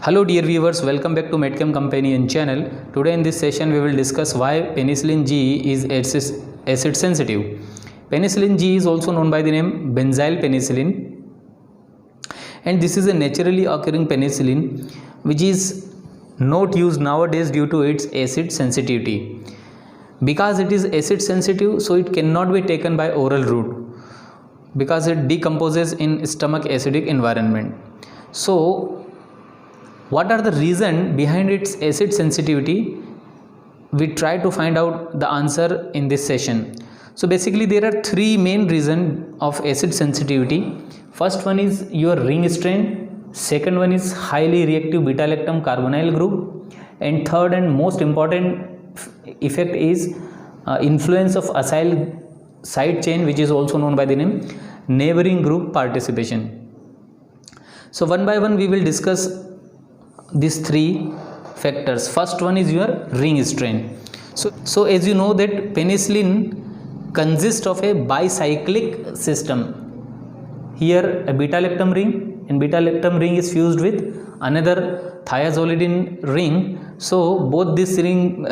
Hello dear viewers, welcome back to Medchem Companion channel. Today in this session we will discuss why Penicillin-G is acid sensitive. Penicillin-G is also known by the name benzyl penicillin, and this is a naturally occurring penicillin which is not used nowadays due to its acid sensitivity. Because it is acid sensitive, so it cannot be taken by oral route because it decomposes in stomach acidic environment. So what are the reasons behind its acid sensitivity? We try to find out the answer in this session. So basically there are three main reasons of acid sensitivity. First one is your ring strain, second one is highly reactive beta-lactam carbonyl group, and third and most important effect is influence of acyl side chain, which is also known by the name neighboring group participation. So one by one we will discuss these three factors. First one is your ring strain. So as you know that penicillin consists of a bicyclic system. Here a beta-lactam ring, and beta-lactam ring is fused with another thiazolidine ring. So both this ring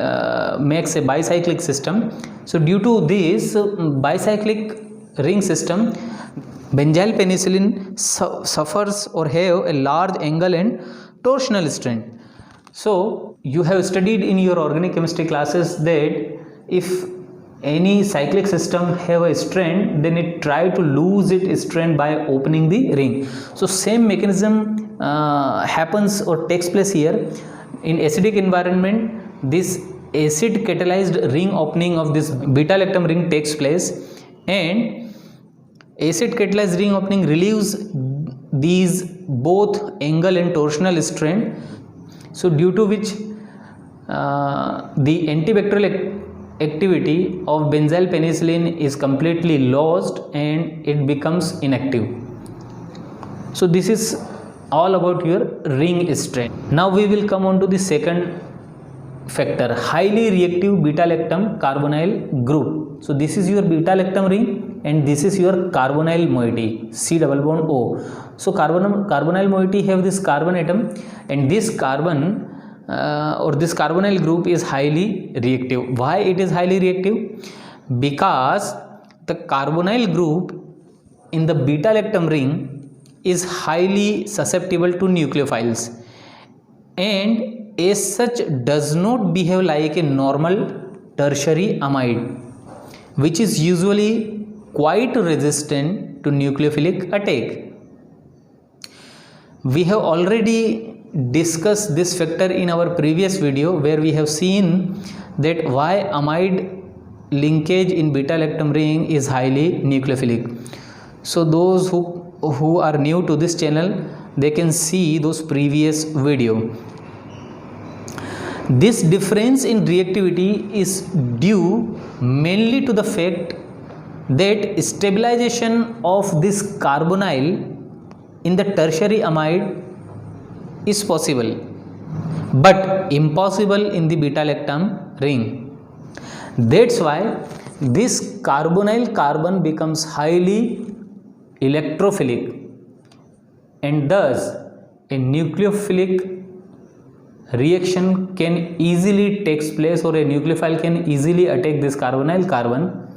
makes a bicyclic system. So due to this bicyclic ring system, benzyl penicillin suffers or have a large angle and torsional strain. So you have studied in your organic chemistry classes that if any cyclic system have a strain, then it try to lose its strain by opening the ring. So same mechanism happens or takes place here. In acidic environment, this acid catalyzed ring opening of this beta-lactam ring takes place, and acid catalyzed ring opening relieves these both angle and torsional strain. So due to which the antibacterial activity of benzyl penicillin is completely lost and it becomes inactive. So this is all about your ring strain. Now we will come on to the second factor, highly reactive beta-lactam carbonyl group. So this is your beta-lactam ring and this is your carbonyl moiety, C double bond O. So carbonyl moiety have this carbon atom, and this carbon or this carbonyl group is highly reactive. Why it is highly reactive? Because the carbonyl group in the beta-lactam ring is highly susceptible to nucleophiles, and as such does not behave like a normal tertiary amide, which is usually quite resistant to nucleophilic attack. We have already discussed this factor in our previous video, where we have seen that why amide linkage in beta-lactam ring is highly nucleophilic. So those who are new to this channel, they can see those previous video. This difference in reactivity is due mainly to the fact that stabilization of this carbonyl in the tertiary amide is possible but impossible in the beta-lactam ring. That's why this carbonyl carbon becomes highly electrophilic, and thus a nucleophilic reaction can easily takes place, or a nucleophile can easily attack this carbonyl carbon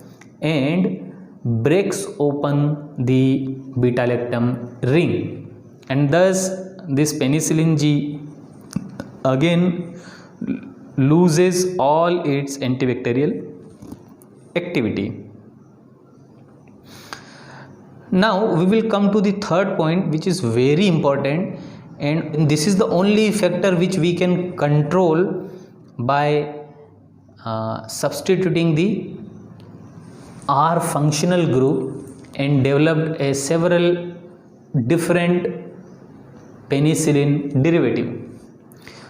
and breaks open the beta-lactam ring, and thus this penicillin-G again loses all its antibacterial activity. Now we will come to the third point, which is very important, and this is the only factor which we can control by substituting the R functional group and developed a several different penicillin derivative.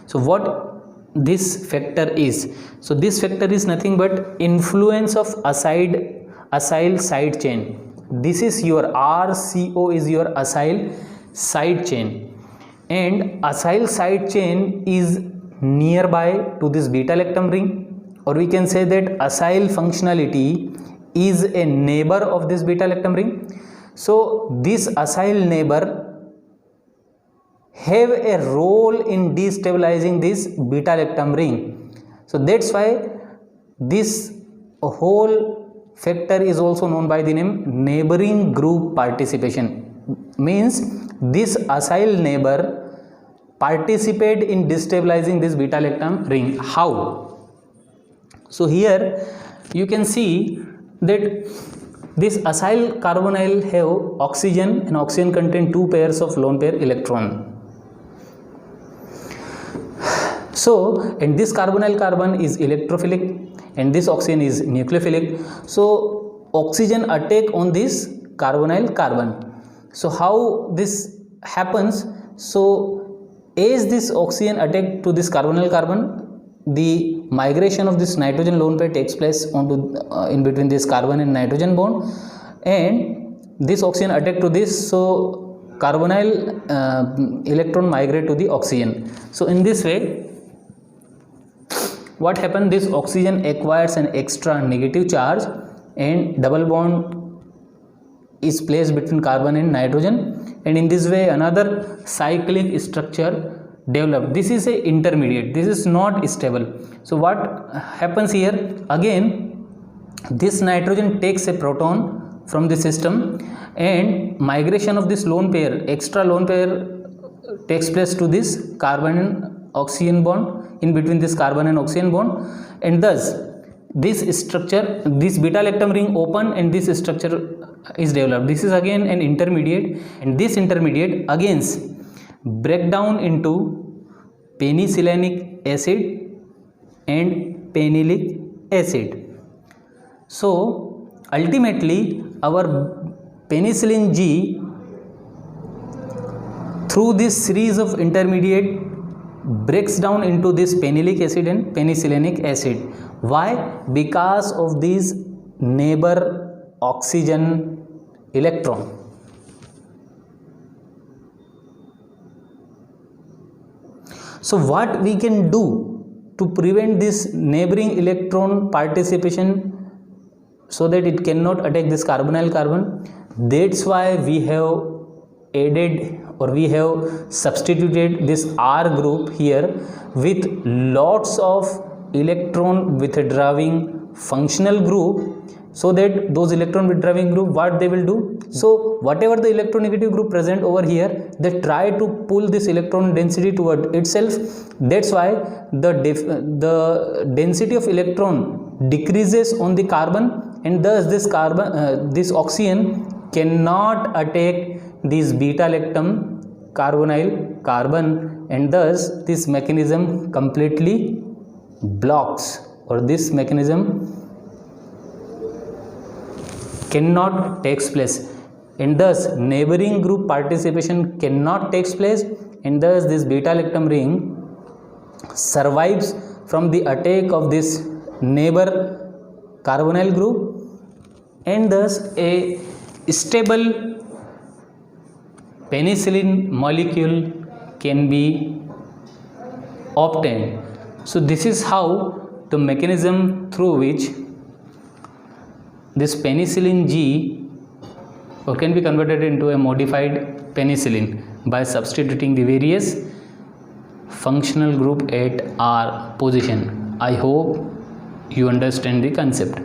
So what this factor is? So this factor is nothing but influence of acyl side chain. This is your RCO is your acyl side chain, and acyl side chain is nearby to this beta-lactam ring, or we can say that acyl functionality is a neighbor of this beta-lactam ring. So this acyl neighbor have a role in destabilizing this beta-lactam ring. So that's why this whole factor is also known by the name neighboring group participation. Means this acyl neighbor participate in destabilizing this beta-lactam ring. How? So here you can see that this acyl carbonyl have oxygen, and oxygen contain 2 pairs of lone pair electron. So, and this carbonyl carbon is electrophilic and this oxygen is nucleophilic. So oxygen attack on this carbonyl carbon. So how this happens? So as this oxygen attack to this carbonyl carbon, the migration of this nitrogen lone pair takes place onto in between this carbon and nitrogen bond, and this oxygen attack to this, so carbonyl electron migrate to the oxygen. So in this way what happens, this oxygen acquires an extra negative charge and double bond is placed between carbon and nitrogen, and in this way another cyclic structure developed. This is a intermediate, this is not stable. So what happens here, again this nitrogen takes a proton from the system and migration of this lone pair, extra lone pair takes place to this carbon and oxygen bond, in between this carbon and oxygen bond, and thus this structure, this beta-lactam ring open and this structure is developed. This is again an intermediate, and this intermediate again break down into penicillinic acid and penylic acid. So ultimately our penicillin-G through this series of intermediate breaks down into this penylic acid and penicillinic acid. Why? Because of these neighbor oxygen electron. So what we can do to prevent this neighboring electron participation so that it cannot attack this carbonyl carbon? That's why we have added or we have substituted this R group here with lots of electron withdrawing functional group, so that those electron withdrawing group, what they will do, so whatever the electronegative group present over here, they try to pull this electron density toward itself. That's why the density of electron decreases on the carbon, and thus this oxygen cannot attack this beta-lactam carbonyl carbon, and thus this mechanism completely blocks, or this mechanism cannot takes place, and thus neighboring group participation cannot takes place, and thus this beta-lactam ring survives from the attack of this neighbor carbonyl group, and thus a stable penicillin molecule can be obtained. So this is how the mechanism through which this penicillin-G can be converted into a modified penicillin by substituting the various functional group at R position. I hope you understand the concept.